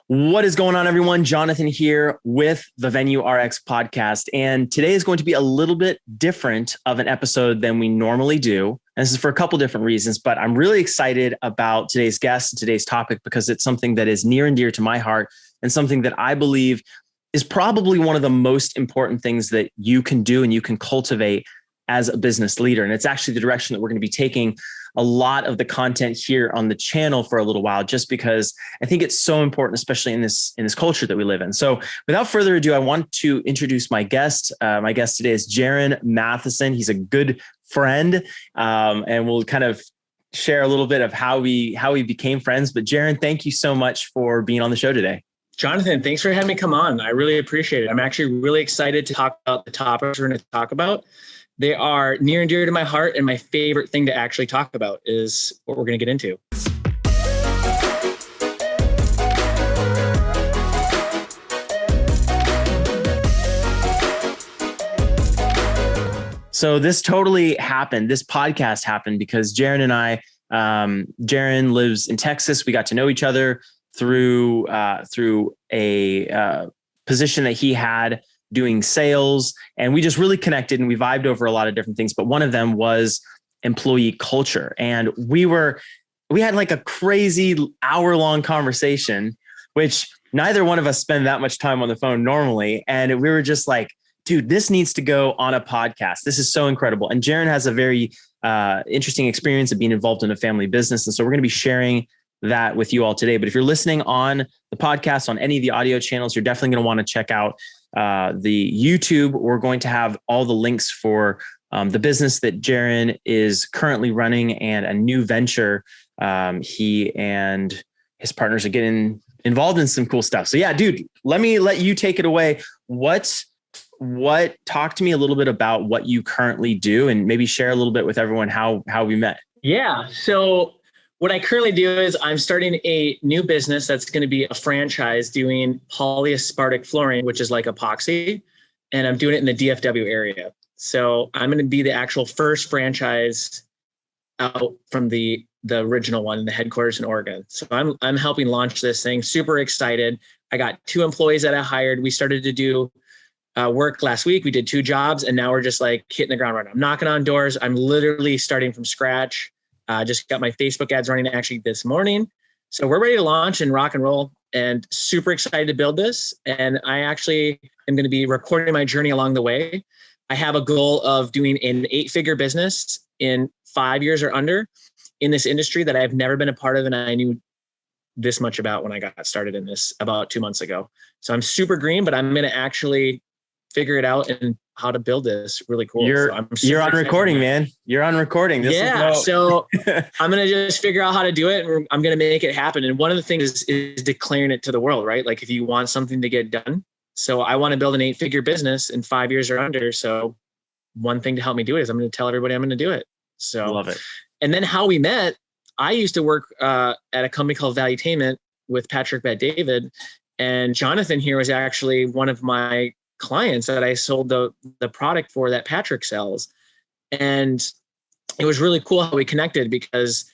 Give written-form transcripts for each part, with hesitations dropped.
What is going on, everyone? Jonathan here with the Venue RX podcast. And today is going to be a little bit different of an episode than we normally do. And this is for a couple different reasons, but I'm really excited about today's guest and today's topic because it's something that is near and dear to my heart and something that I believe is probably one of the most important things that you can do and you can cultivate as a business leader. And it's actually the direction that we're going to be taking a lot of the content here on the channel for a little while, just because I think it's so important, especially in this culture that we live in. So without further ado, I want to introduce my guest. My guest today is Jaron Matheson. He's a good friend, and we'll kind of share a little bit of how we became friends. But Jaron, thank you so much for being on the show today. Jonathan, thanks for having me come on. I really appreciate it. I'm actually really excited to talk about the topics we're going to talk about. They are near and dear to my heart, and my favorite thing to actually talk about is what we're going to get into. So this totally happened. This podcast happened because Jaron and I, Jaron lives in Texas. We got to know each other through a position that he had doing sales, and we just really connected and we vibed over a lot of different things. But one of them was employee culture. And we had like a crazy hour-long conversation, which neither one of us spend that much time on the phone normally. And we were just like, dude, this needs to go on a podcast. This is so incredible. And Jaron has a very interesting experience of being involved in a family business. And so we're going to be sharing that with you all today. But if you're listening on the podcast, on any of the audio channels, you're definitely going to want to check out the YouTube. We're going to have all the links for the business that Jaron is currently running and a new venture. He and his partners are getting involved in some cool stuff. So yeah, dude, let you take it away. Talk to me a little bit about what you currently do and maybe share a little bit with everyone how we met. Yeah. So what I currently do is I'm starting a new business that's going to be a franchise doing polyaspartic flooring, which is like epoxy. And I'm doing it in the DFW area. So I'm going to be the actual first franchise out from the original one, the headquarters in Oregon. So I'm helping launch this thing. Super excited. I got 2 employees that I hired. We started to do work last week. We did 2 jobs, and now we're just like hitting the ground running. I'm knocking on doors. I'm literally starting from scratch. Just got my Facebook ads running actually this morning. So we're ready to launch and rock and roll, and super excited to build this. And I actually am going to be recording my journey along the way. I have a goal of doing an 8-figure business in 5 years or under in this industry that I've never been a part of. And I knew this much about when I got started in this about 2 months ago. So I'm super green, but I'm going to actually figure it out and how to build this really cool. You're on recording, man. You're on recording. So I'm going to just figure out how to do it, and I'm going to make it happen. And one of the things is declaring it to the world, right? Like if you want something to get done. So I want to build an 8-figure business in 5 years or under. So one thing to help me do it is I'm going to tell everybody I'm going to do it. So love it. And then how we met, I used to work at a company called Valuetainment with Patrick Bet-David, and Jonathan here was actually one of my clients that I sold the product for that Patrick sells. And it was really cool how we connected, because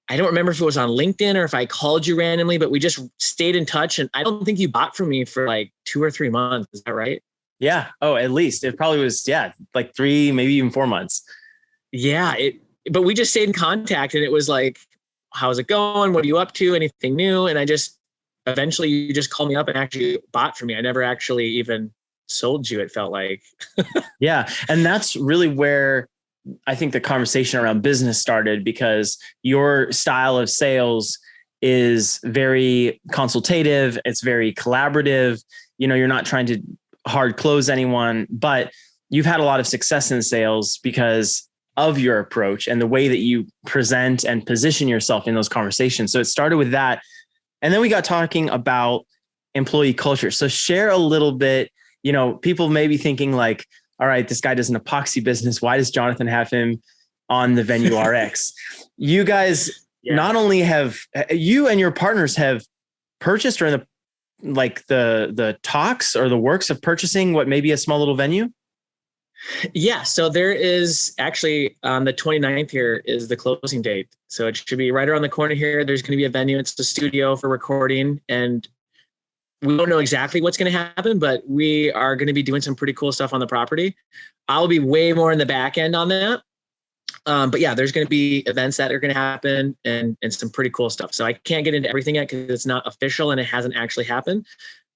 I don't remember if it was on LinkedIn or if I called you randomly, but we just stayed in touch. And I don't think you bought from me for like 2 or 3 months. Is that right? Yeah. Oh, at least it probably was. Yeah. Like 3, maybe even 4 months. Yeah. But we just stayed in contact, and it was like, how's it going? What are you up to? Anything new? And eventually you just called me up and actually bought from me. I never actually even sold you, it felt like. Yeah. And that's really where I think the conversation around business started, because your style of sales is very consultative. It's very collaborative. You're not trying to hard close anyone, but you've had a lot of success in sales because of your approach and the way that you present and position yourself in those conversations. So it started with that. And then we got talking about employee culture. So share a little bit. People may be thinking like, all right, this guy does an epoxy business. Why does Jonathan have him on the Venue RX? You guys not only have, you and your partners have purchased or in the talks or the works of purchasing what may be a small little venue? Yeah. So there is actually on the 29th here is the closing date. So it should be right around the corner here. There's going to be a venue. It's the studio for recording, and we don't know exactly what's going to happen, but we are going to be doing some pretty cool stuff on the property. I'll be way more in the back end on that. But yeah, there's going to be events that are going to happen and some pretty cool stuff. So I can't get into everything yet because it's not official and it hasn't actually happened,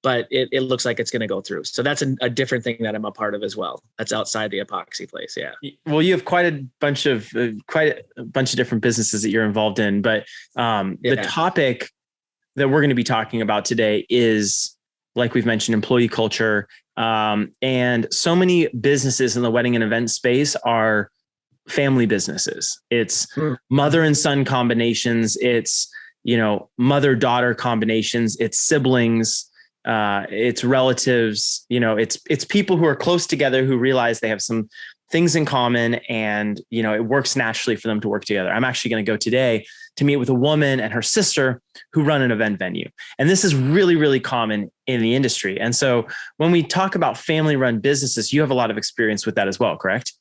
but it looks like it's going to go through. So that's a different thing that I'm a part of as well. That's outside the epoxy place. Yeah. Well, you have quite a bunch of different businesses that you're involved in, but the topic that we're going to be talking about today is, like we've mentioned, employee culture. And so many businesses in the wedding and event space are family businesses. It's mother and son combinations. It's, mother-daughter combinations. It's siblings. It's relatives. It's people who are close together who realize they have some things in common, and it works naturally for them to work together. I'm actually going to go today to meet with a woman and her sister who run an event venue, and this is really, really common in the industry. And so when we talk about family-run businesses, you have a lot of experience with that as well, correct?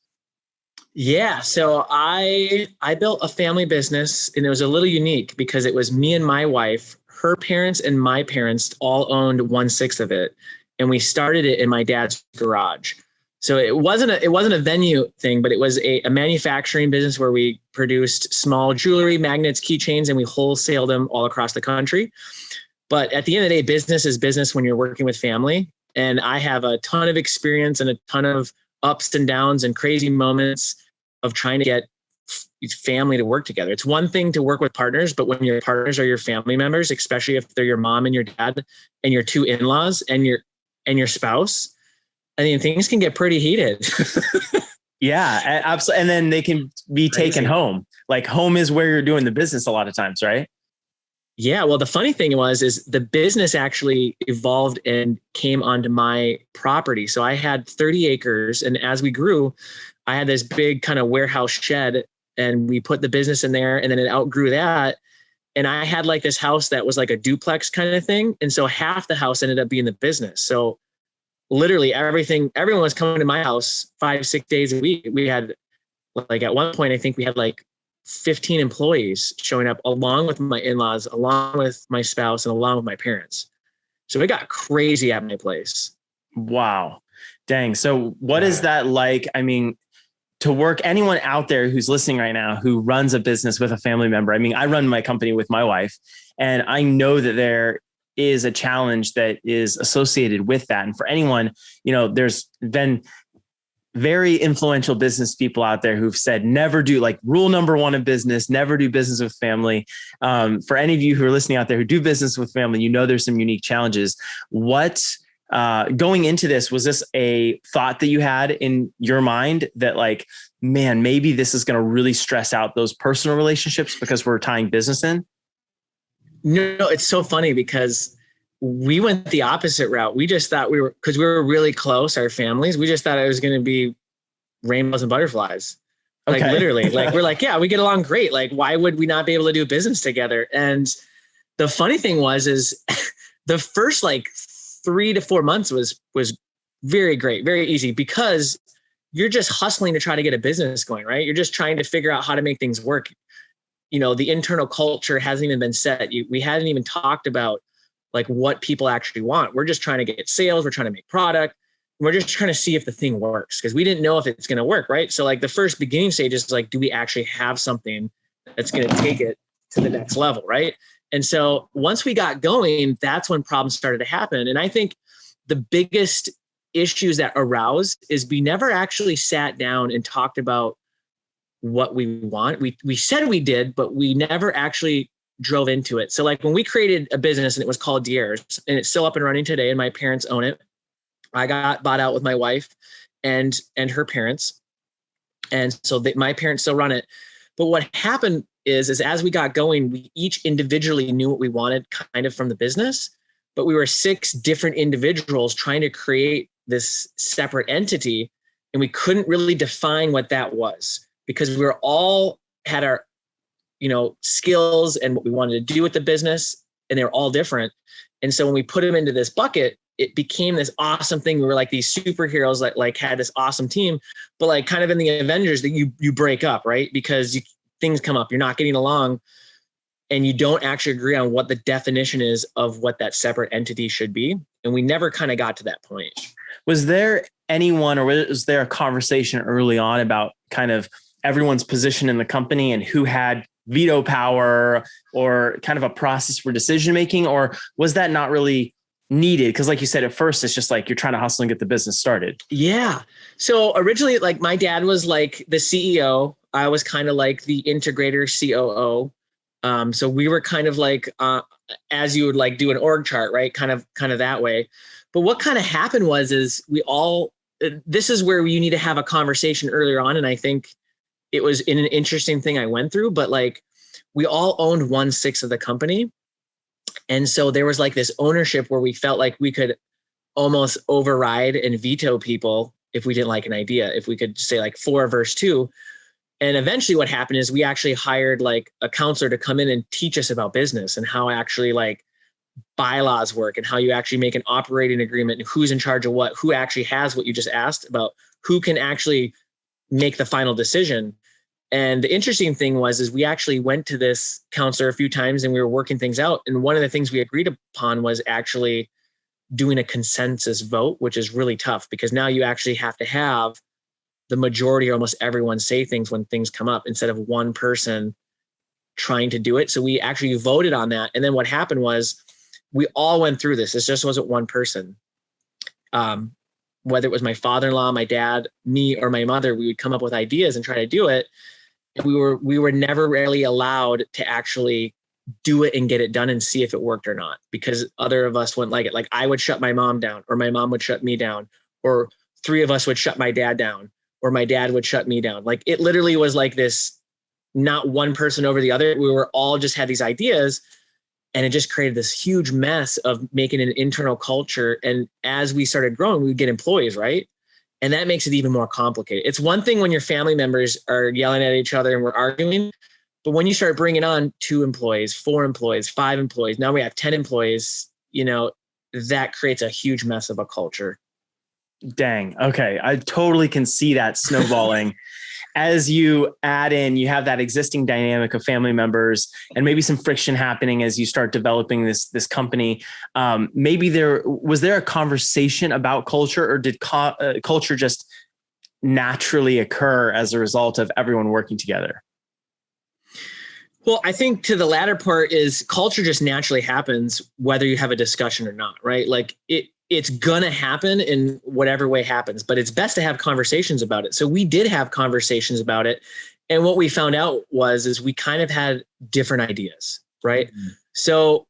Yeah. So I built a family business, and it was a little unique because it was me and my wife, her parents and my parents all owned 1/6 of it. And we started it in my dad's garage. So it wasn't a venue thing, but it was a manufacturing business where we produced small jewelry, magnets, keychains, and we wholesaled them all across the country. But at the end of the day, business is business when you're working with family. And I have a ton of experience and a ton of ups and downs and crazy moments of trying to get family to work together. It's one thing to work with partners, but when your partners are your family members, especially if they're your mom and your dad and your two in-laws and your spouse, I mean, things can get pretty heated. Yeah, absolutely. And then they can be taken home. Like, home is where you're doing the business a lot of times, right? Yeah. Well, the funny thing is the business actually evolved and came onto my property. So I had 30 acres. And as we grew, I had this big kind of warehouse shed, and we put the business in there, and then it outgrew that. And I had like this house that was like a duplex kind of thing. And so half the house ended up being the business. So literally everyone was coming to my house 5-6 days a week. We had, like, at one point, I think we had like 15 employees showing up, along with my in-laws, along with my spouse, and along with my parents. So it got crazy at my place. Wow. Dang. So what is that like? I mean, to work, anyone out there who's listening right now who runs a business with a family member. I mean, I run my company with my wife, and I know that there is a challenge that is associated with that. And for anyone, there's been very influential business people out there who've said, never do, like, rule number one of business, never do business with family. For any of you who are listening out there who do business with family, there's some unique challenges. What, going into this, was this a thought that you had in your mind that, like, man, maybe this is going to really stress out those personal relationships because we're tying business in? No, it's so funny because we went the opposite route. We just thought because we were really close, our families, we just thought it was going to be rainbows and butterflies. Like, literally, like, we're like, yeah, we get along great. Like, why would we not be able to do business together? And the funny thing is the first like 3 to 4 months was very great, very easy, because you're just hustling to try to get a business going, right? You're just trying to figure out how to make things work. The internal culture hasn't even been set. We hadn't even talked about like what people actually want. We're just trying to get sales. We're trying to make product. We're just trying to see if the thing works, because we didn't know if it's going to work, right? So like the first beginning stage is like, do we actually have something that's going to take it to the next level, right? And so once we got going, that's when problems started to happen. And I think the biggest issues that arose is we never actually sat down and talked about what we want. We said we did, but we never actually drove into it. So like when we created a business, and it was called Dier's, and it's still up and running today, and my parents own it. I got bought out with my wife and her parents. And so my parents still run it. But what happened is as we got going, we each individually knew what we wanted kind of from the business, but we were 6 different individuals trying to create this separate entity. And we couldn't really define what that was, because we were all had our, skills and what we wanted to do with the business, and they were all different. And so when we put them into this bucket, it became this awesome thing. We were like these superheroes that like had this awesome team, but like kind of in the Avengers that you break up, right? Because things come up, you're not getting along. and you don't actually agree on what the definition is of what that separate entity should be. And we never kind of got to that point. Was there anyone, or was there a conversation early on about kind of everyone's position in the company and who had veto power, or kind of a process for decision making, or was that not really needed? Because like you said, at first, it's just like you're trying to hustle and get the business started. Yeah. So originally, like my dad was like the CEO. I was kind of like the integrator COO. So we were kind of like, as you would like do an org chart, right? Kind of that way. But what kind of happened is this is where you need to have a conversation earlier on. And I think it was an interesting thing I went through, but like we all owned 1/6 of the company. And so there was like this ownership where we felt like we could almost override and veto people if we didn't like an idea, if we could say like 4 versus 2. And eventually what happened is we actually hired like a counselor to come in and teach us about business and how actually like bylaws work and how you actually make an operating agreement and who's in charge of what, who actually has what you just asked about, who can actually make the final decision. And the interesting thing is we actually went to this counselor a few times and we were working things out. And one of the things we agreed upon was actually doing a consensus vote, which is really tough because now you actually have to have the majority or almost everyone say things when things come up instead of one person trying to do it. So we actually voted on that. And then what happened was we all went through this. This just wasn't one person. Whether it was my father-in-law, my dad, me, or my mother, we would come up with ideas and try to do it. And we were never really allowed to actually do it and get it done and see if it worked or not, because other of us wouldn't like it. Like I would shut my mom down, or my mom would shut me down, or 3 of us would shut my dad down, or my dad would shut me down. Like it literally was like this, not one person over the other. We were all just had these ideas, and it just created this huge mess of making an internal culture. And as we started growing, we would get employees, right? And that makes it even more complicated. It's one thing when your family members are yelling at each other and we're arguing, but when you start bringing on 2 employees, 4 employees, 5 employees, now we have 10 employees, that creates a huge mess of a culture. Dang. Okay. I totally can see that snowballing. As you add in, you have that existing dynamic of family members and maybe some friction happening as you start developing this company. Maybe was there a conversation about culture, or did culture just naturally occur as a result of everyone working together? Well, I think to the latter part is culture just naturally happens whether you have a discussion or not, right? Like it's going to happen in whatever way happens, but it's best to have conversations about it. So we did have conversations about it. And what we found out is we kind of had different ideas, right? Mm-hmm. So,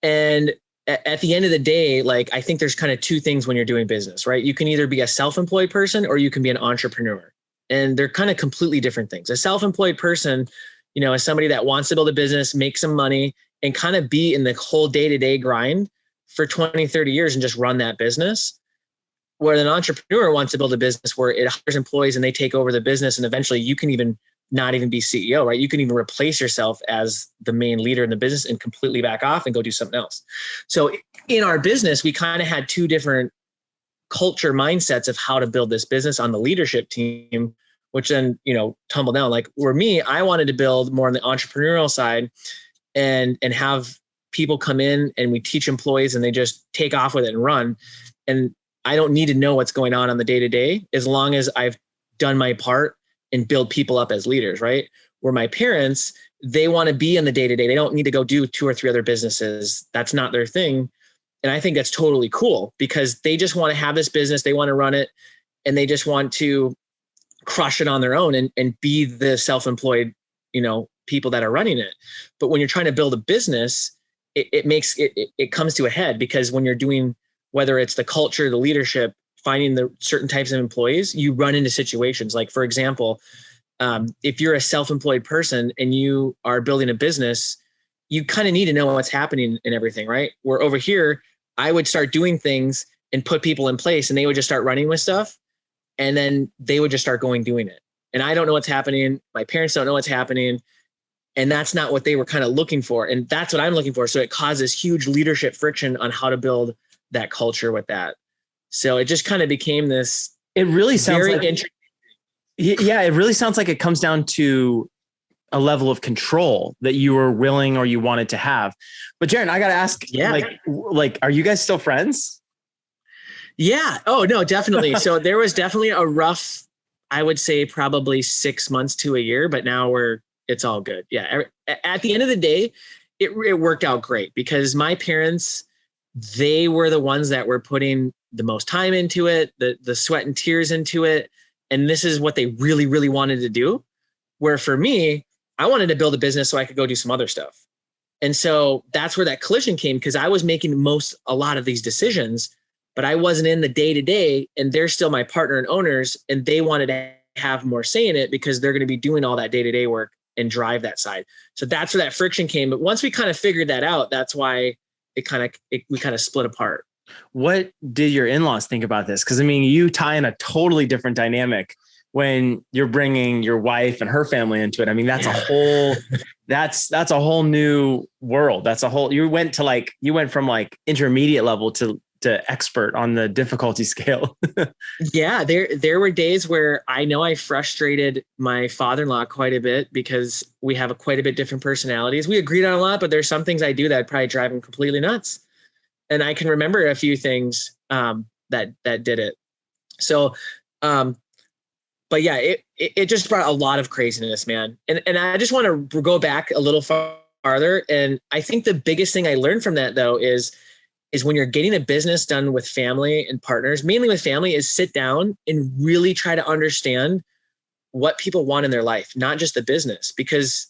and at the end of the day, like, I think there's kind of 2 things when you're doing business, right? You can either be a self-employed person or you can be an entrepreneur. And they're kind of completely different things. A self-employed person, is somebody that wants to build a business, make some money, and kind of be in the whole day-to-day grind for 20, 30 years and just run that business. Where an entrepreneur wants to build a business where it hires employees and they take over the business. And eventually you can even not even be CEO, right? You can even replace yourself as the main leader in the business and completely back off and go do something else. So in our business, we kind of had 2 different culture mindsets of how to build this business on the leadership team, which then, tumbled down. Like where me, I wanted to build more on the entrepreneurial side and have people come in and we teach employees and they just take off with it and run. And I don't need to know what's going on the day to day, as long as I've done my part and build people up as leaders, right? Where my parents, they want to be in the day to day. They don't need to go do 2 or 3 other businesses. That's not their thing. And I think that's totally cool because they just want to have this business. They want to run it and they just want to crush it on their own and be the self-employed, people that are running it. But when you're trying to build a business, it comes to a head, because when you're doing, whether it's the culture, the leadership, finding the certain types of employees, you run into situations. Like, for example, if you're a self-employed person and you are building a business, you kind of need to know what's happening and everything, right? Where over here, I would start doing things and put people in place and they would just start running with stuff. And then they would just start doing it. And I don't know what's happening. My parents don't know what's happening. And that's not what they were kind of looking for. And that's what I'm looking for. So it causes huge leadership friction on how to build that culture with that. So it just kind of became this. It really sounds like, yeah, it really sounds like it comes down to a level of control that you were willing or you wanted to have. But Jaron, I got to ask, like, are you guys still friends? Yeah. Oh no, definitely. So there was definitely a rough, I would say probably 6 months to a year, but now it's all good. Yeah. At the end of the day, it worked out great because my parents, they were the ones that were putting the most time into it, the sweat and tears into it. And this is what they really, really wanted to do. Where for me, I wanted to build a business so I could go do some other stuff. And so that's where that collision came, because I was making a lot of these decisions, but I wasn't in the day to day, and they're still my partner and owners, and they wanted to have more say in it because they're going to be doing all that day to day work and drive that side. So that's where that friction came. But once we kind of figured that out, that's why we kind of split apart. What did your in-laws think about this? Because I mean, you tie in a totally different dynamic when you're bringing your wife and her family into it. I mean, that's a whole, that's a whole new world. You went from like intermediate level to expert on the difficulty scale. Yeah. There were days where I know I frustrated my father-in-law quite a bit because we have quite a bit different personalities. We agreed on a lot, but there's some things I do that probably drive him completely nuts. And I can remember a few things that did it. So, but yeah, it just brought a lot of craziness, man. And I just want to go back a little farther. And I think the biggest thing I learned from that, though, is when you're getting a business done with family and partners, mainly with family, is sit down and really try to understand what people want in their life, not just the business. Because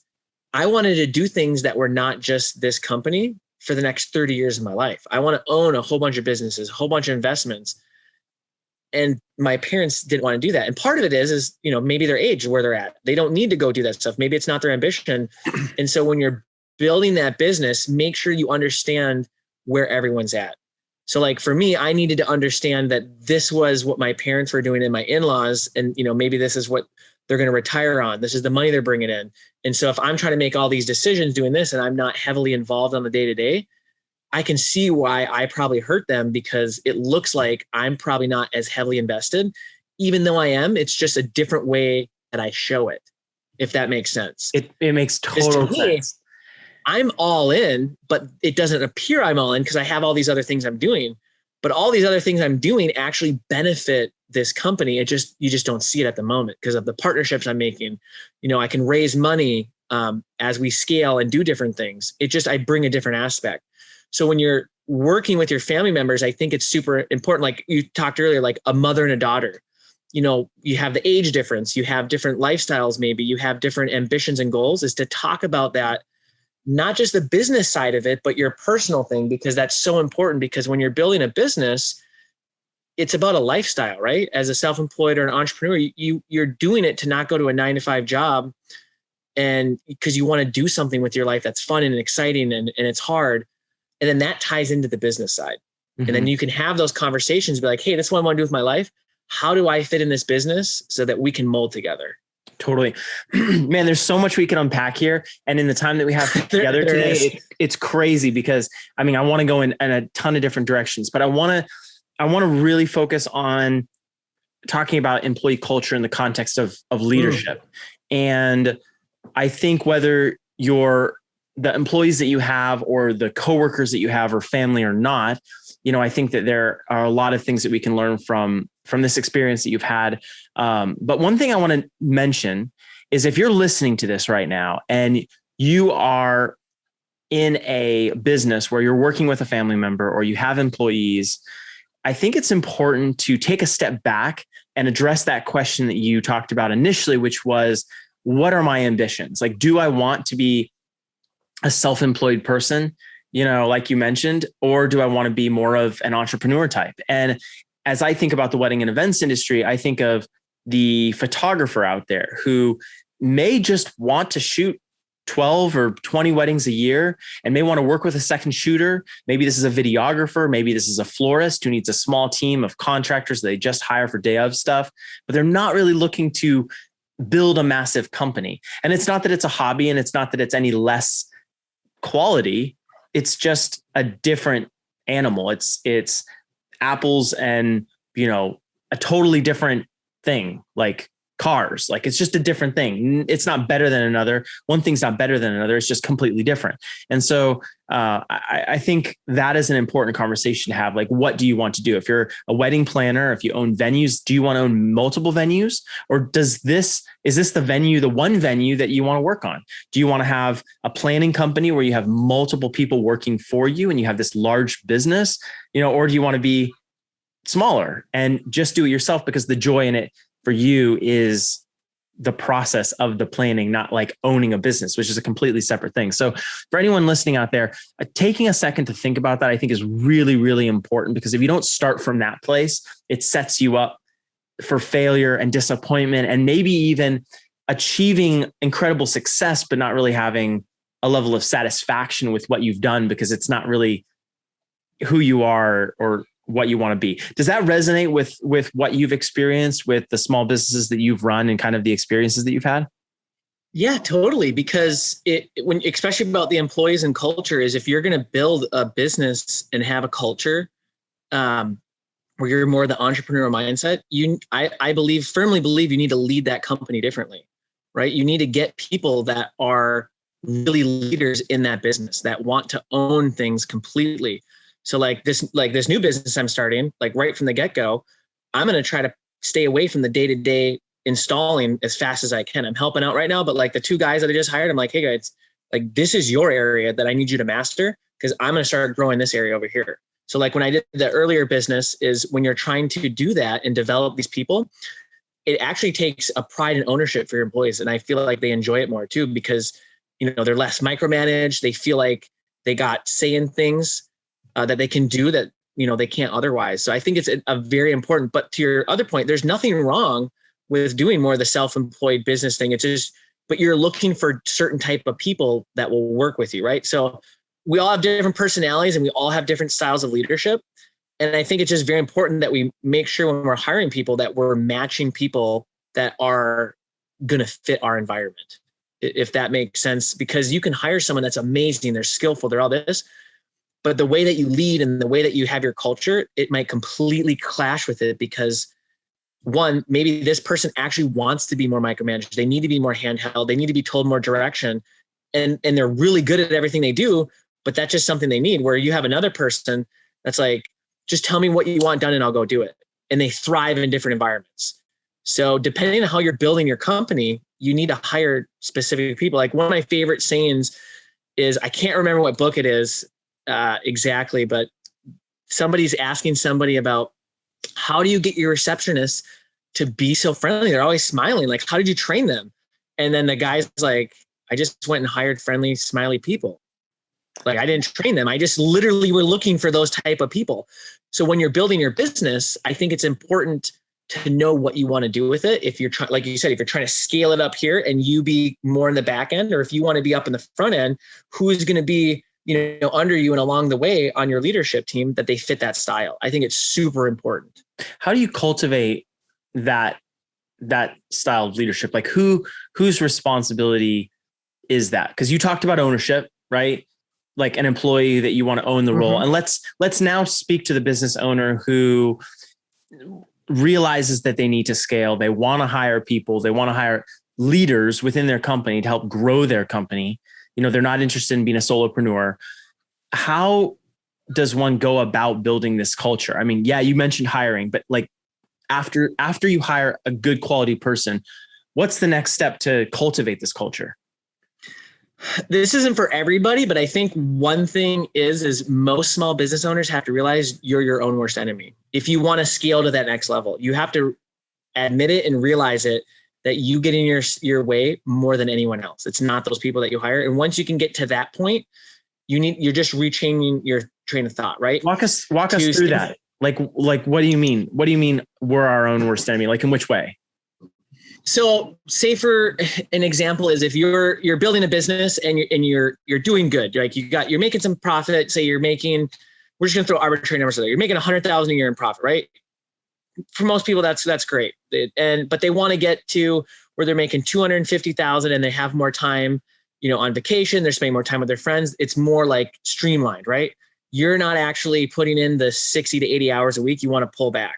I wanted to do things that were not just this company for the next 30 years of my life. I want to own a whole bunch of businesses, a whole bunch of investments. And my parents didn't want to do that. And part of it is, maybe their age, where they're at. They don't need to go do that stuff. Maybe it's not their ambition. And so when you're building that business, make sure you understand where everyone's at. So like for me, I needed to understand that this was what my parents were doing and my in-laws. And, maybe this is what they're going to retire on. This is the money they're bringing in. And so if I'm trying to make all these decisions doing this and I'm not heavily involved on the day-to-day, I can see why I probably hurt them, because it looks like I'm probably not as heavily invested, even though I am. It's just a different way that I show it, if that makes sense. It makes total sense. I'm all in, but it doesn't appear I'm all in because I have all these other things I'm doing. But all these other things I'm doing actually benefit this company. You just don't see it at the moment because of the partnerships I'm making. I can raise money as we scale and do different things. I bring a different aspect. So when you're working with your family members, I think it's super important. Like you talked earlier, like a mother and a daughter, you have the age difference, you have different lifestyles, maybe you have different ambitions and goals, is to talk about that, not just the business side of it, but your personal thing, because that's so important. Because when you're building a business, it's about a lifestyle, right? As a self-employed or an entrepreneur, you're doing it to not go to a 9-to-5 job, and because you want to do something with your life that's fun and exciting and it's hard. And then that ties into the business side. Mm-hmm. And then you can have those conversations, be like, hey, this is what I want to do with my life. How do I fit in this business so that we can mold together? Totally. Man, there's so much we can unpack here. And in the time that we have together today, it's crazy because I want to go in a ton of different directions, but I want to really focus on talking about employee culture in the context of leadership. And I think whether the employees that you have or the coworkers that you have or family or not, I think that there are a lot of things that we can learn from this experience that you've had. But one thing I want to mention is if you're listening to this right now and you are in a business where you're working with a family member or you have employees, I think it's important to take a step back and address that question that you talked about initially, which was, what are my ambitions? Like, do I want to be a self-employed person, like you mentioned, or do I want to be more of an entrepreneur type? And as I think about the wedding and events industry, I think of the photographer out there who may just want to shoot 12 or 20 weddings a year and may want to work with a second shooter. Maybe this is a videographer. Maybe this is a florist who needs a small team of contractors that they just hire for day of stuff, but they're not really looking to build a massive company. And it's not that it's a hobby and it's not that it's any less quality. It's just a different animal. It's apples and, a totally different thing. Like cars. Like it's just a different thing. It's not better than another. One thing's not better than another. It's just completely different. And so I think that is an important conversation to have. Like, what do you want to do? If you're a wedding planner, if you own venues, do you want to own multiple venues? Or is this the one venue that you want to work on? Do you want to have a planning company where you have multiple people working for you and you have this large business, or do you want to be smaller and just do it yourself, because the joy in it for you is the process of the planning, not like owning a business, which is a completely separate thing. So for anyone listening out there, taking a second to think about that, I think is really, really important, because if you don't start from that place, it sets you up for failure and disappointment, and maybe even achieving incredible success, but not really having a level of satisfaction with what you've done, because it's not really who you are or what you want to be. Does that resonate with what you've experienced with the small businesses that you've run and kind of the experiences that you've had? Yeah, totally. Because when especially about the employees and culture, is if you're going to build a business and have a culture where you're more the entrepreneurial mindset, I firmly believe you need to lead that company differently, right? You need to get people that are really leaders in that business, that want to own things completely. So like this new business I'm starting, like right from the get-go, I'm going to try to stay away from the day-to-day installing as fast as I can. I'm helping out right now, but like the two guys that I just hired, I'm like, hey guys, like this is your area that I need you to master, because I'm going to start growing this area over here. So like when I did the earlier business, is when you're trying to do that and develop these people, it actually takes a pride and ownership for your employees. And I feel like they enjoy it more too, because, they're less micromanaged. They feel like they got say in things that they can do that, they can't otherwise. So I think it's a very important, but to your other point, there's nothing wrong with doing more of the self-employed business thing. It's just, but you're looking for certain type of people that will work with you, right? So we all have different personalities and we all have different styles of leadership. And I think it's just very important that we make sure when we're hiring people that we're matching people that are going to fit our environment, if that makes sense, because you can hire someone that's amazing, they're skillful, they're all this, but the way that you lead and the way that you have your culture, it might completely clash with it, because one, maybe this person actually wants to be more micromanaged. They need to be more handheld. They need to be told more direction, and they're really good at everything they do, but that's just something they need. Where you have another person that's like, just tell me what you want done and I'll go do it. And they thrive in different environments. So depending on how you're building your company, you need to hire specific people. Like one of my favorite sayings is, I can't remember what book it is exactly, but somebody's asking somebody about, how do you get your receptionists to be so friendly? They're always smiling. Like, how did you train them? And then the guy's like, I just went and hired friendly, smiley people. Like I didn't train them. I just literally were looking for those type of people. So when you're building your business, I think it's important to know what you want to do with it. If you're trying, like you said, if you're trying to scale it up here and you be more in the back end, or if you want to be up in the front end, who is going to be, under you and along the way on your leadership team, that they fit that style. I think it's super important. How do you cultivate that style of leadership? Like whose responsibility is that? Because you talked about ownership, right? Like an employee that you want to own the role. And let's now speak to the business owner who realizes that they need to scale. They want to hire people. They want to hire leaders within their company to help grow their company. They're not interested in being a solopreneur. How does one go about building this culture? I mean, yeah, you mentioned hiring, but like after you hire a good quality person, what's the next step to cultivate this culture? This isn't for everybody, but I think one thing is most small business owners have to realize you're your own worst enemy. If you want to scale to that next level, you have to admit it and realize it, that you get in your way more than anyone else. It's not those people that you hire. And once you can get to that point, you're just retraining your train of thought, right? Walk us through that. Like, what do you mean? What do you mean we're our own worst enemy? Like in which way? So say for an example is if you're building a business and you're doing good, like you're making some profit. Say we're just going to throw arbitrary numbers there. You're making 100,000 a year in profit, right? For most people, that's great. But they want to get to where they're making 250,000 and they have more time, on vacation. They're spending more time with their friends. It's more like streamlined, right? You're not actually putting in the 60 to 80 hours a week. You want to pull back.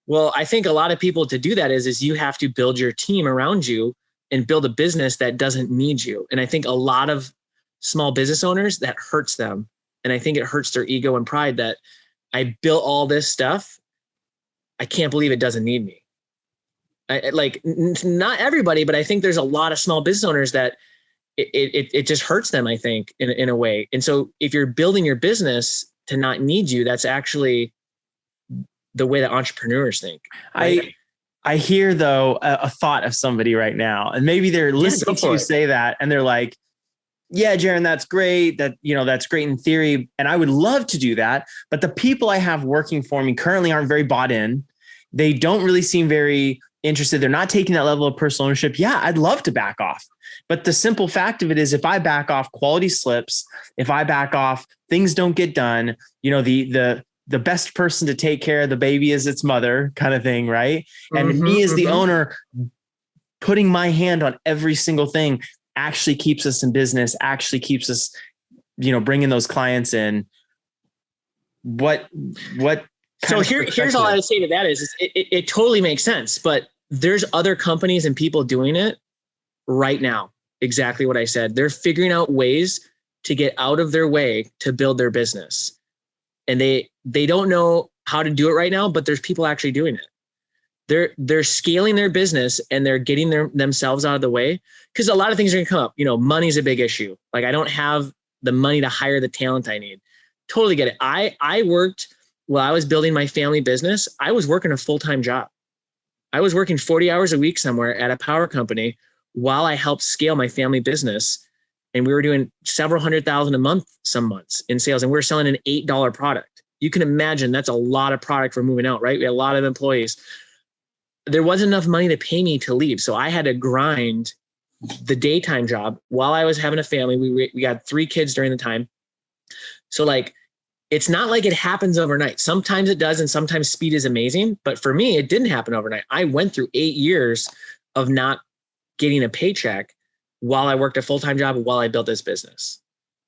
Well, I think a lot of people to do that is you have to build your team around you and build a business that doesn't need you. And I think a lot of small business owners, that hurts them. And I think it hurts their ego and pride that I built all this stuff. I can't believe it doesn't need me. Not everybody, but I think there's a lot of small business owners that it just hurts them, I think, in a way. And so if you're building your business to not need you, that's actually the way that entrepreneurs think. Right? I hear though a thought of somebody right now, and maybe they're listening to you say that and they're like, yeah, Jaron, that's great. That's great in theory. And I would love to do that. But the people I have working for me currently aren't very bought in. They don't really seem very interested. They're not taking that level of personal ownership. Yeah, I'd love to back off. But the simple fact of it is, if I back off, quality slips. If I back off, things don't get done. The best person to take care of the baby is its mother, kind of thing, right? And me as the owner, putting my hand on every single thing actually keeps us in business, actually keeps us, bringing those clients in. So here's all I would say to that is it totally makes sense, but there's other companies and people doing it right now. Exactly what I said. They're figuring out ways to get out of their way to build their business. And they don't know how to do it right now, but there's people actually doing it. They're scaling their business and they're getting themselves out of the way, because a lot of things are going to come up. Money's a big issue. Like, I don't have the money to hire the talent I need. Totally get it. I worked while I was building my family business. I was working a full-time job. I was working 40 hours a week somewhere at a power company while I helped scale my family business. And we were doing several $100,000 a month, some months in sales. And we were selling an $8 product. You can imagine that's a lot of product for moving out, right? We had a lot of employees. There wasn't enough money to pay me to leave. So I had to grind the daytime job while I was having a family. We got 3 kids during the time. So it's not like it happens overnight. Sometimes it does. And sometimes speed is amazing. But for me, it didn't happen overnight. I went through 8 years of not getting a paycheck while I worked a full-time job and while I built this business.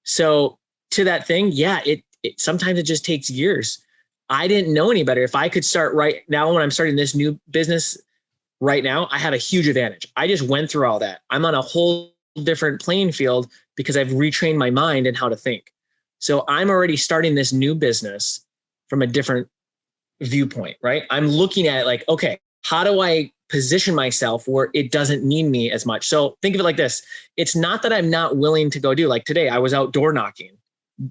So to that thing, yeah, it sometimes it just takes years. I didn't know any better. If I could start right now, when I'm starting this new business right now, I have a huge advantage. I just went through all that. I'm on a whole different playing field because I've retrained my mind and how to think. So I'm already starting this new business from a different viewpoint, right? I'm looking at it like, okay, how do I position myself where it doesn't need me as much? So think of it like this. It's not that I'm not willing to go do, like today, I was out door knocking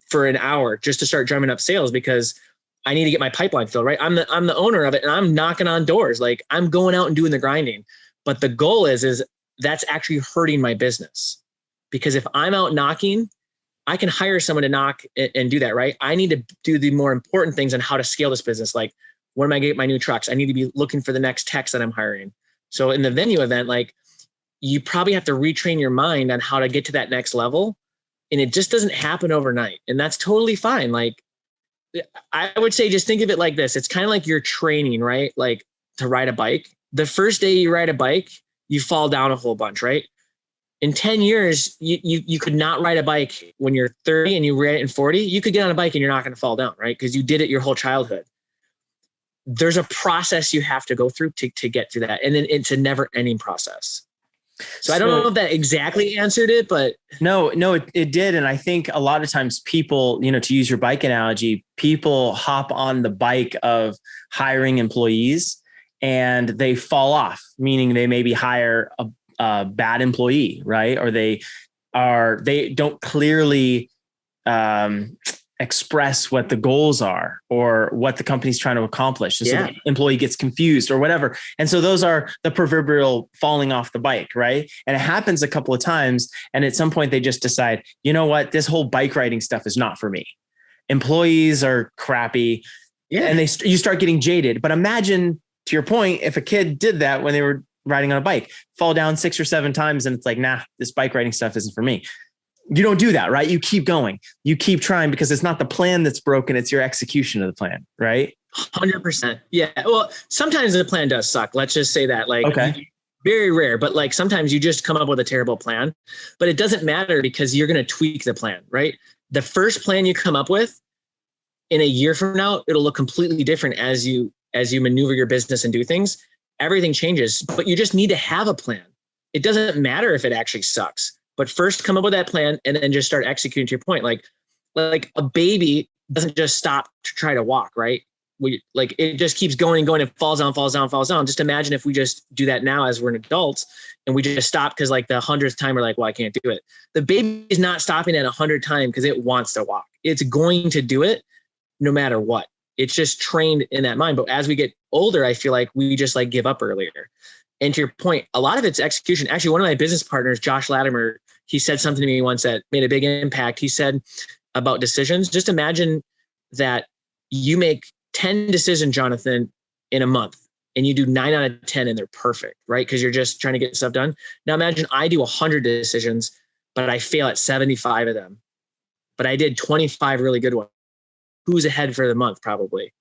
for an hour just to start drumming up sales because I need to get my pipeline filled, right? I'm the owner of it and I'm knocking on doors. Like, I'm going out and doing the grinding. But the goal is that's actually hurting my business, because if I'm out knocking, I can hire someone to knock and do that, right? I need to do the more important things on how to scale this business. Like, when am I getting my new trucks? I need to be looking for the next techs that I'm hiring. So in the venue event, like, you probably have to retrain your mind on how to get to that next level. And it just doesn't happen overnight. And that's totally fine. Like, I would say, just think of it like this. It's kind of like you're training, right? Like, to ride a bike. The first day you ride a bike, you fall down a whole bunch, right? In 10 years, you could not ride a bike when you're 30 and you ride it in 40. You could get on a bike and you're not going to fall down, right? Because you did it your whole childhood. There's a process you have to go through to get to that. And then it's a never ending process. So I don't know if that exactly answered it, but no, it did. And I think a lot of times people, to use your bike analogy, people hop on the bike of hiring employees and they fall off, meaning they maybe hire a bad employee, right? Or they don't clearly express what the goals are or what the company's trying to accomplish. And so the employee gets confused or whatever. And so those are the proverbial falling off the bike, right? And it happens a couple of times. And at some point they just decide, you know what, this whole bike riding stuff is not for me. Employees are crappy. Yeah. And you start getting jaded. But imagine, to your point, if a kid did that when they were riding on a bike, fall down 6 or 7 times and it's like, nah, this bike riding stuff isn't for me. You don't do that, right? You keep going. You keep trying, because it's not the plan that's broken. It's your execution of the plan, right? 100%. Yeah. Well, sometimes the plan does suck. Let's just say that. Like, okay. Very rare, but like sometimes you just come up with a terrible plan, but it doesn't matter because you're going to tweak the plan, right? The first plan you come up with in a year from now, it'll look completely different as you as you maneuver your business and do things, everything changes, but you just need to have a plan. It doesn't matter if it actually sucks, but first come up with that plan and then just start executing to your point. Like a baby doesn't just stop to try to walk, right? It just keeps going and going and falls down. Just imagine if we just do that now as we're an adults and we just stop because like the 100th time we're like, well, I can't do it. The baby is not stopping at 100 times because it wants to walk. It's going to do it no matter what. It's just trained in that mind. But as we get older, I feel like we just like give up earlier. And to your point, a lot of it's execution. Actually, one of my business partners, Josh Latimer, he said something to me once that made a big impact. He said about decisions, just imagine that you make 10 decisions, Jonathan, in a month, and you do 9 out of 10 and they're perfect, right? Because you're just trying to get stuff done. Now imagine I do 100 decisions, but I fail at 75 of them, but I did 25 really good ones. Who's ahead for the month? Probably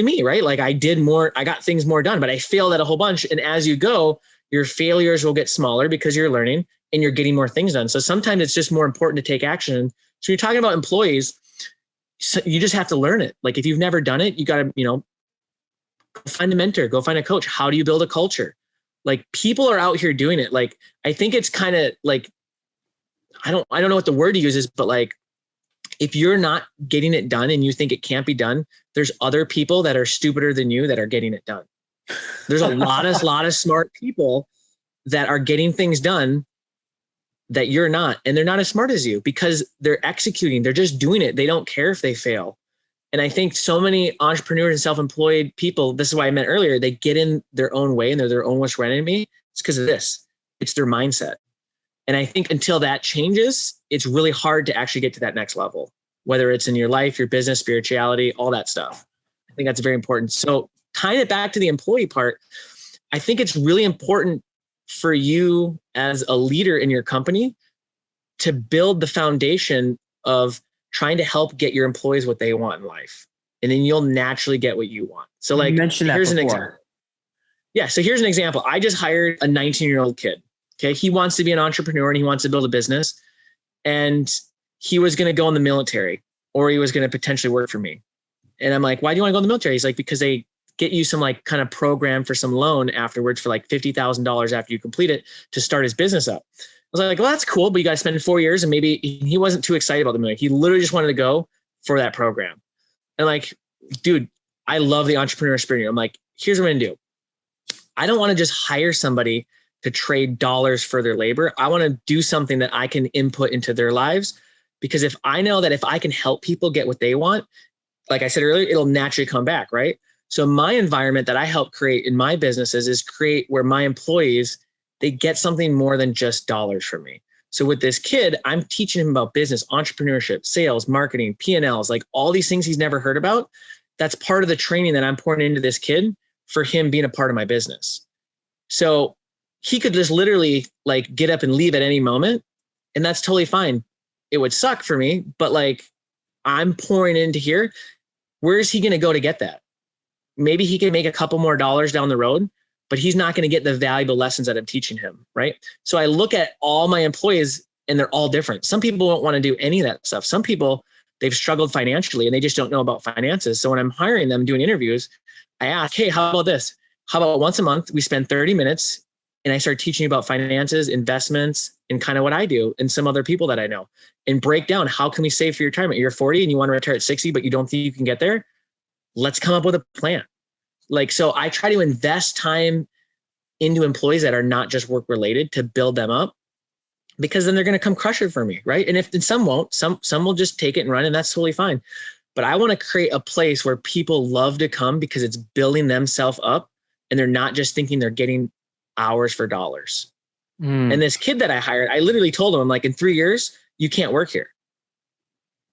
me, right? Like I did more, I got things more done, but I failed at a whole bunch. And as you go, your failures will get smaller because you're learning and you're getting more things done. So sometimes it's just more important to take action. So you're talking about employees, so you just have to learn it. Like if you've never done it, you got to, go find a mentor, go find a coach. How do you build a culture? Like people are out here doing it. Like, I think it's kind of like, I don't know what the word to use is, but like, if you're not getting it done and you think it can't be done, there's other people that are stupider than you that are getting it done. There's a lot of smart people that are getting things done that you're not, and they're not as smart as you because they're executing. They're just doing it. They don't care if they fail. And I think so many entrepreneurs and self-employed people, this is why I meant earlier, they get in their own way and they're their own worst enemy. It's because of this. It's their mindset. And I think until that changes, it's really hard to actually get to that next level, whether it's in your life, your business, spirituality, all that stuff. I think that's very important. So tying it back to the employee part, I think it's really important for you as a leader in your company to build the foundation of trying to help get your employees what they want in life. And then you'll naturally get what you want. So like, here's an example. Yeah. So here's an example. I just hired a 19-year-old kid. Okay. He wants to be an entrepreneur and he wants to build a business. And he was going to go in the military or he was going to potentially work for me. And I'm like, why do you want to go in the military? He's like, because they get you some like kind of program for some loan afterwards for like $50,000 after you complete it to start his business up. I was like, well, that's cool, but you got to spend 4 years. And maybe he wasn't too excited about the military. He literally just wanted to go for that program. And like, dude, I love the entrepreneur spirit. I'm like, here's what I'm going to do. I don't want to just hire somebody to trade dollars for their labor. I want to do something that I can input into their lives. Because if I know that if I can help people get what they want, like I said earlier, it'll naturally come back, right? So my environment that I help create in my businesses is create where my employees, they get something more than just dollars from me. So with this kid, I'm teaching him about business, entrepreneurship, sales, marketing, P&Ls, like all these things he's never heard about. That's part of the training that I'm pouring into this kid for him being a part of my business. So he could just literally like get up and leave at any moment. And that's totally fine. It would suck for me, but like I'm pouring into here. Where is he going to go to get that? Maybe he can make a couple more dollars down the road, but he's not going to get the valuable lessons that I'm teaching him. Right. So I look at all my employees and they're all different. Some people don't want to do any of that stuff. Some people, they've struggled financially and they just don't know about finances. So when I'm hiring them, doing interviews, I ask, hey, how about this? How about once a month, we spend 30 minutes and I start teaching you about finances, investments, and kind of what I do and some other people that I know, and break down how can we save for your retirement? You're 40 and you want to retire at 60, but you don't think you can get there. Let's come up with a plan. Like, so I try to invest time into employees that are not just work related to build them up, because then they're going to come crush it for me. Right. And some won't, some will just take it and run, and that's totally fine. But I want to create a place where people love to come because it's building themselves up and they're not just thinking they're getting hours for dollars. And this kid that I hired, I literally told him, I'm like, in 3 years, you can't work here.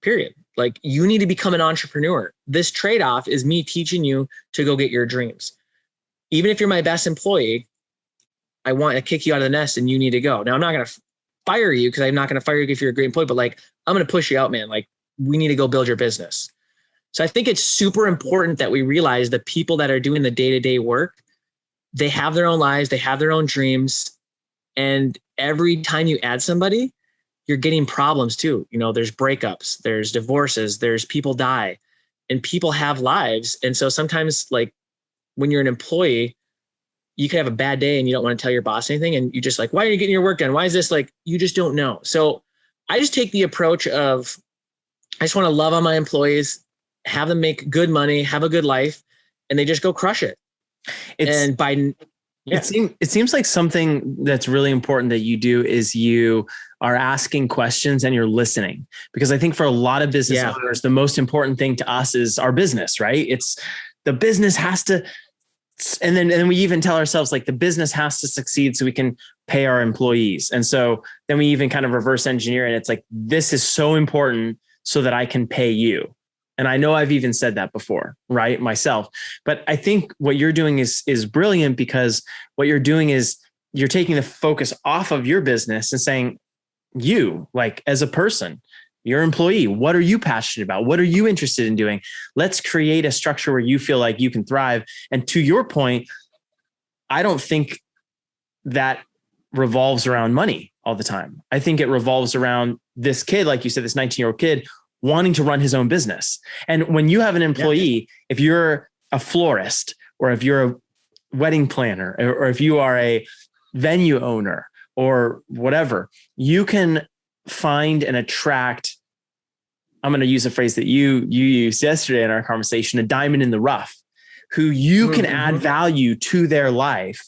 Period. Like, you need to become an entrepreneur. This trade-off is me teaching you to go get your dreams. Even if you're my best employee, I want to kick you out of the nest and you need to go. Now, I'm not going to fire you because I'm not going to fire you if you're a great employee, but like, I'm going to push you out, man. Like, we need to go build your business. So I think it's super important that we realize the people that are doing the day-to-day work, they have their own lives, they have their own dreams. And every time you add somebody, you're getting problems too. You know, there's breakups, there's divorces, there's people die. and people have lives. And so sometimes like when you're an employee, you could have a bad day and you don't want to tell your boss anything. And you just like, why are you getting your work done? Why is this like, you just don't know. So I just take the approach of, I just want to love on my employees, have them make good money, have a good life, and they just go crush it. It seems like something that's really important that you do is you are asking questions and you're listening, because I think for a lot of business owners, the most important thing to us is our business, right? It's the business has to, and then we even tell ourselves like the business has to succeed so we can pay our employees. And so then we even kind of reverse engineer, and it's like, this is so important so that I can pay you. And I know I've even said that before, right? Myself. But I think what you're doing is brilliant, because what you're doing is you're taking the focus off of your business and saying, you, like as a person, your employee, what are you passionate about? What are you interested in doing? Let's create a structure where you feel like you can thrive. And to your point, I don't think that revolves around money all the time. I think it revolves around this kid, like you said, this 19-year-old kid wanting to run his own business. And when you have an employee, if you're a florist, or if you're a wedding planner, or if you are a venue owner or whatever, you can find and attract, I'm going to use a phrase that you used yesterday in our conversation, a diamond in the rough, who you can add value to their life.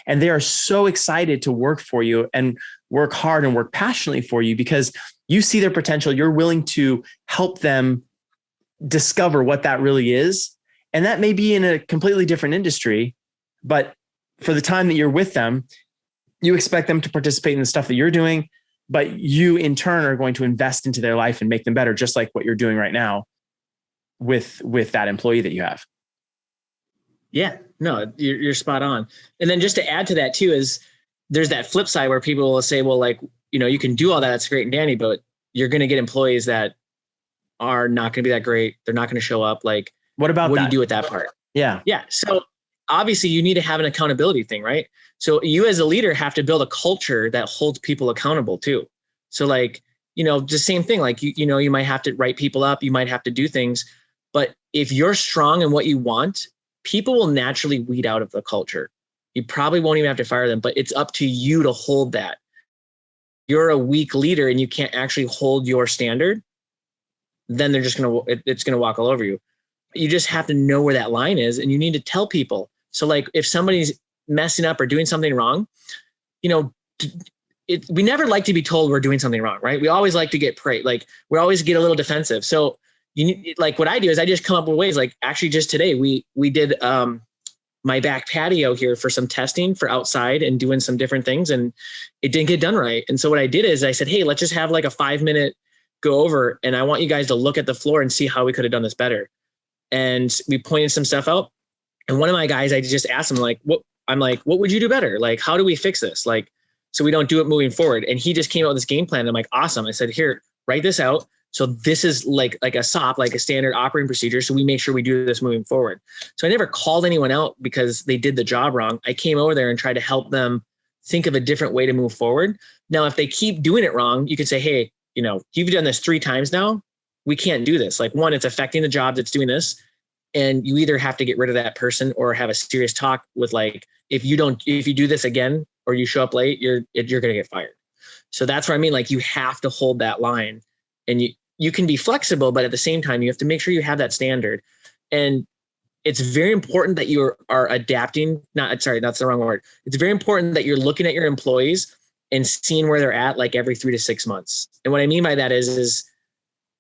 And they are so excited to work for you and work hard and work passionately for you, because you see their potential. You're willing to help them discover what that really is. And that may be in a completely different industry, but for the time that you're with them, you expect them to participate in the stuff that you're doing, but you in turn are going to invest into their life and make them better, just like what you're doing right now with that employee that you have. Yeah, no, you're spot on. And then just to add to that too, is there's that flip side where people will say, well, like, you know, you can do all that. That's great and dandy, but you're going to get employees that are not going to be that great. They're not going to show up. Like, what do you do with that part? Yeah. Yeah. So obviously you need to have an accountability thing, right? So you as a leader have to build a culture that holds people accountable too. So like, you know, just same thing, like, you know, you might have to write people up, you might have to do things, but if you're strong in what you want, people will naturally weed out of the culture. You probably won't even have to fire them, but it's up to you to hold that. You're a weak leader and you can't actually hold your standard, then they're just it's going to walk all over you. You just have to know where that line is, and you need to tell people. So like if somebody's messing up or doing something wrong, you know, we never like to be told we're doing something wrong, right? We always like to get praised. Like we always get a little defensive. So you need, like what I do is I just come up with ways. Like actually just today we did my back patio here for some testing for outside and doing some different things, and it didn't get done right. And so what I did is I said, hey, let's just have like a 5-minute go over, and I want you guys to look at the floor and see how we could have done this better. And we pointed some stuff out. And one of my guys, I just asked him like, what would you do better? Like, how do we fix this? Like, so we don't do it moving forward. And he just came out with this game plan. And I'm like, awesome. I said, here, write this out. So this is like a SOP, like a standard operating procedure. So we make sure we do this moving forward. So I never called anyone out because they did the job wrong. I came over there and tried to help them think of a different way to move forward. Now, if they keep doing it wrong, you could say, hey, you know, you've done this 3 times now. We can't do this. Like, one, it's affecting the job that's doing this. And you either have to get rid of that person or have a serious talk with like, if you do this again, or you show up late, you're going to get fired. So that's what I mean. Like, you have to hold that line, and you can be flexible, but at the same time, you have to make sure you have that standard. And it's very important that you are adapting. That's the wrong word. It's very important that you're looking at your employees and seeing where they're at, like every 3 to 6 months. And what I mean by that is,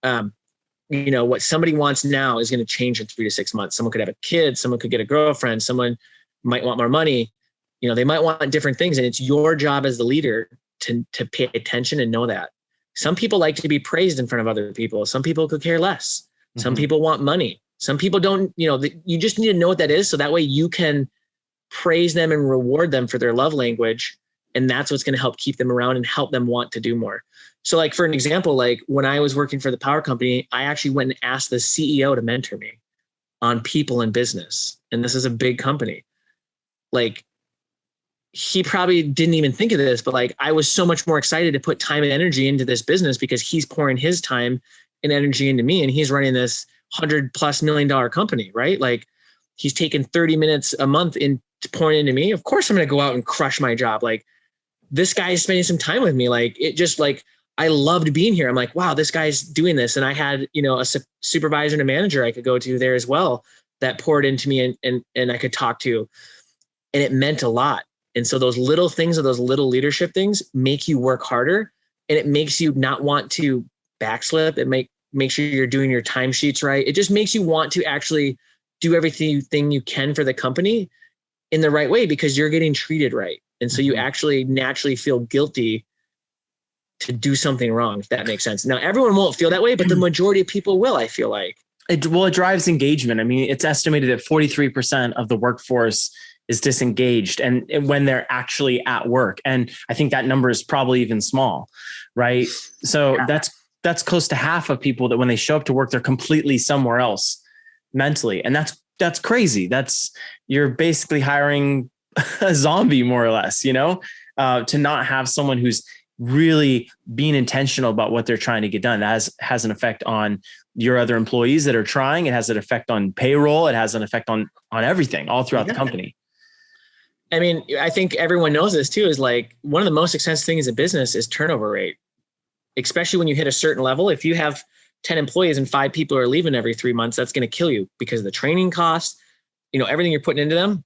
you know, what somebody wants now is going to change in 3 to 6 months. Someone could have a kid, someone could get a girlfriend, someone might want more money. You know, they might want different things. And it's your job as the leader to pay attention and know that. Some people like to be praised in front of other people. Some people could care less. Mm-hmm. Some people want money. Some people don't, you know, you just need to know what that is. So that way you can praise them and reward them for their love language. And that's what's going to help keep them around and help them want to do more. So like, for an example, like when I was working for the power company, I actually went and asked the CEO to mentor me on people and business. And this is a big company. Like, he probably didn't even think of this, but like, I was so much more excited to put time and energy into this business because he's pouring his time and energy into me, and he's running this $100+ million company, right? Like he's taking 30 minutes a month in pouring into me. Of course I'm going to go out and crush my job. Like this guy is spending some time with me. Like it just like, I loved being here. I'm like, wow, this guy's doing this. And I had, a supervisor and a manager I could go to there as well that poured into me and I could talk to, and it meant a lot. And so those little things or those little leadership things make you work harder, and it makes you not want to backslip. It make sure you're doing your timesheets right. It just makes you want to actually do everything you can for the company in the right way because you're getting treated right. And so you actually naturally feel guilty to do something wrong, if that makes sense. Now, everyone won't feel that way, but the majority of people will, I feel like. It drives engagement. I mean, it's estimated that 43% of the workforce is disengaged and when they're actually at work. And I think that number is probably even small, right? So that's close to half of people that when they show up to work, they're completely somewhere else mentally. And that's crazy. You're basically hiring a zombie more or less, to not have someone who's really being intentional about what they're trying to get done. That has an effect on your other employees that are trying. It has an effect on payroll. It has an effect on everything all throughout the company. I mean, I think everyone knows this too, is like one of the most expensive things in business is turnover rate, especially when you hit a certain level. If you have 10 employees and 5 people are leaving every 3 months, that's going to kill you because of the training costs, everything you're putting into them.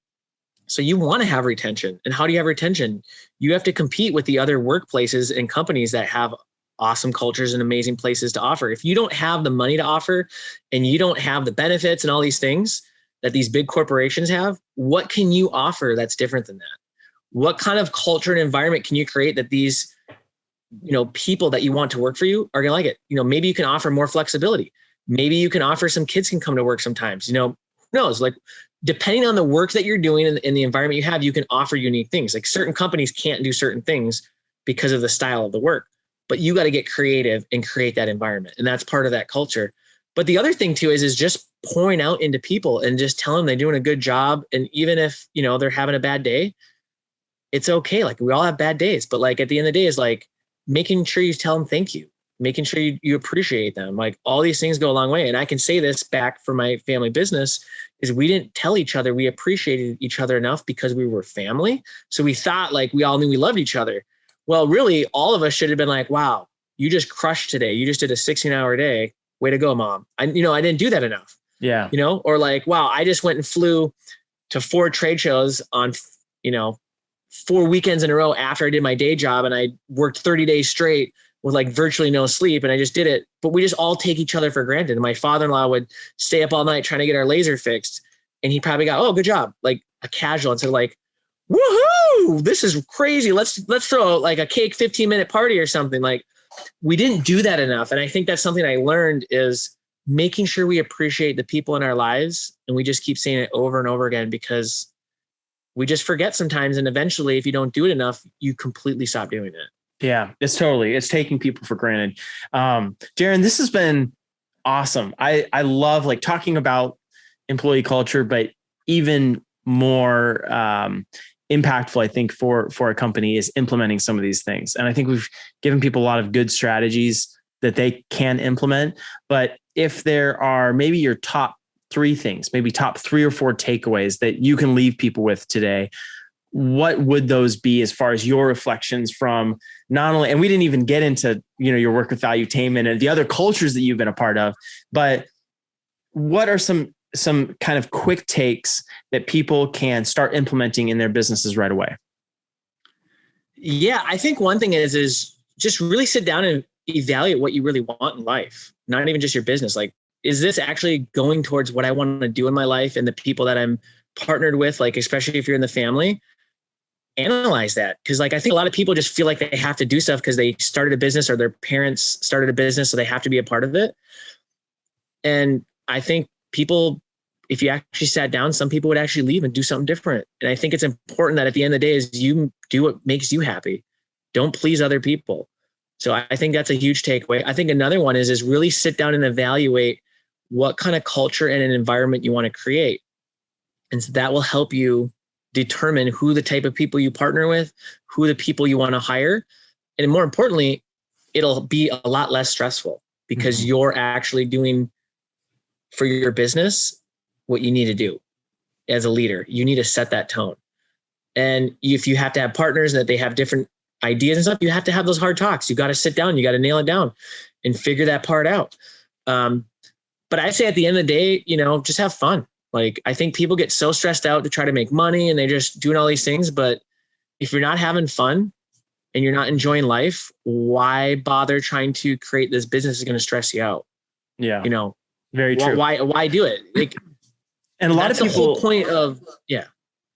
So you want to have retention. And how do you have retention? You have to compete with the other workplaces and companies that have awesome cultures and amazing places to offer. If you don't have the money to offer and you don't have the benefits and all these things that these big corporations have, what can you offer that's different than that? What kind of culture and environment can you create that these, people that you want to work for you are going to like it? Maybe you can offer more flexibility. Maybe you can offer some kids can come to work sometimes, who knows? Like, depending on the work that you're doing and the environment you have, you can offer unique things. Like certain companies can't do certain things because of the style of the work, but you got to get creative and create that environment. And that's part of that culture. But the other thing too is just pouring out into people and just telling them they're doing a good job. And even if, they're having a bad day, it's okay. Like we all have bad days, but like at the end of the day is like making sure you tell them thank you, making sure you appreciate them. Like all these things go a long way. And I can say this back for my family business is we didn't tell each other we appreciated each other enough because we were family. So we thought like we all knew we loved each other. Well, really, all of us should have been like, wow, you just crushed today. You just did a 16-hour day. Way to go, mom. I didn't do that enough. Yeah. Or like, wow, I just went and flew to 4 trade shows on, 4 weekends in a row after I did my day job. And I worked 30 days straight with like virtually no sleep. And I just did it. But we just all take each other for granted. And my father-in-law would stay up all night trying to get our laser fixed. And he probably got, oh, good job. Like a casual instead of like, woohoo, this is crazy. Let's throw like a cake 15-minute party or something. Like we didn't do that enough. And I think that's something I learned is making sure we appreciate the people in our lives. And we just keep saying it over and over again because we just forget sometimes. And eventually, if you don't do it enough, you completely stop doing it. Yeah, it's taking people for granted. Jaron, this has been awesome. I love like talking about employee culture, but even more impactful, I think, for a company is implementing some of these things. And I think we've given people a lot of good strategies that they can implement. But if there are maybe your top 3 things, maybe top 3 or 4 takeaways that you can leave people with today, what would those be as far as your reflections from not only, and we didn't even get into, your work with Valuetainment and the other cultures that you've been a part of, but what are some kind of quick takes that people can start implementing in their businesses right away? Yeah, I think one thing is just really sit down and evaluate what you really want in life, not even just your business. Like, is this actually going towards what I want to do in my life and the people that I'm partnered with, like, especially if you're in the family? Analyze that. Because like, I think a lot of people just feel like they have to do stuff because they started a business or their parents started a business, so they have to be a part of it. And I think people, if you actually sat down, some people would actually leave and do something different. And I think it's important that at the end of the day is you do what makes you happy. Don't please other people. So I think that's a huge takeaway. I think another one is really sit down and evaluate what kind of culture and an environment you want to create. And so that will help you determine who the type of people you partner with, who the people you want to hire. And more importantly, it'll be a lot less stressful because you're actually doing for your business what you need to do as a leader. You need to set that tone. And if you have to have partners that they have different ideas and stuff, you have to have those hard talks. You got to sit down, you got to nail it down and figure that part out. But I say at the end of the day, just have fun. Like, I think people get so stressed out to try to make money and they're just doing all these things. But if you're not having fun and you're not enjoying life, why bother trying to create this business that's going to stress you out? Yeah. Very true. Why do it? Like, and a lot of people, the whole point of, yeah.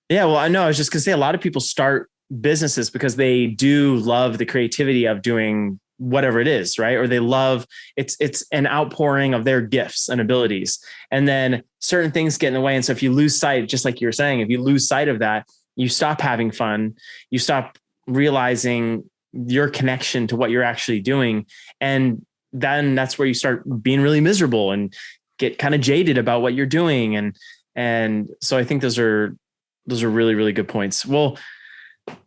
Yeah. Well, I know, I was just gonna say a lot of people start businesses because they do love the creativity of doing whatever it is, right? Or they love it's an outpouring of their gifts and abilities. And then certain things get in the way. And so if you lose sight, just like you were saying, if you lose sight of that, you stop having fun, you stop realizing your connection to what you're actually doing. And then that's where you start being really miserable and get kind of jaded about what you're doing. And so I think those are really, really good points. Well,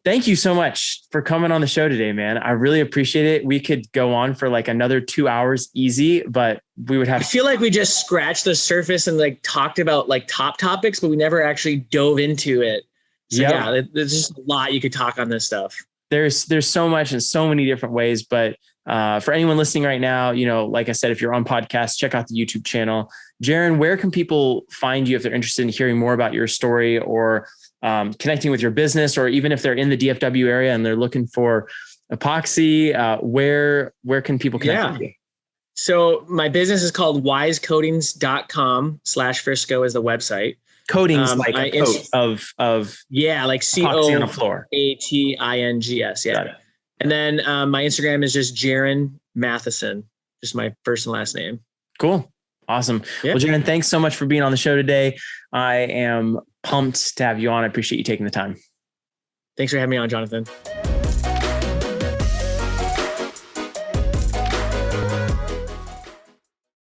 thank you so much for coming on the show today, man. I really appreciate it. We could go on for like another 2 hours easy, but we would have. I feel like we just scratched the surface and like talked about like top topics, but we never actually dove into it. So yeah, there's just a lot you could talk on this stuff. There's so much in so many different ways, but for anyone listening right now, like I said, if you're on podcast, check out the YouTube channel. Jaron, where can people find you if they're interested in hearing more about your story or connecting with your business, or even if they're in the DFW area and they're looking for epoxy, where can people connect with you? So my business is called wisecoatings.com/Frisco is the website. Coatings like a coat of like epoxy on a floor. COATINGS. Yeah. And then my Instagram is just Jaron Matheson, just my first and last name. Cool. Awesome. Yeah. Well, Jaron, thanks so much for being on the show today. I am pumped to have you on. I appreciate you taking the time. Thanks for having me on, Jonathan.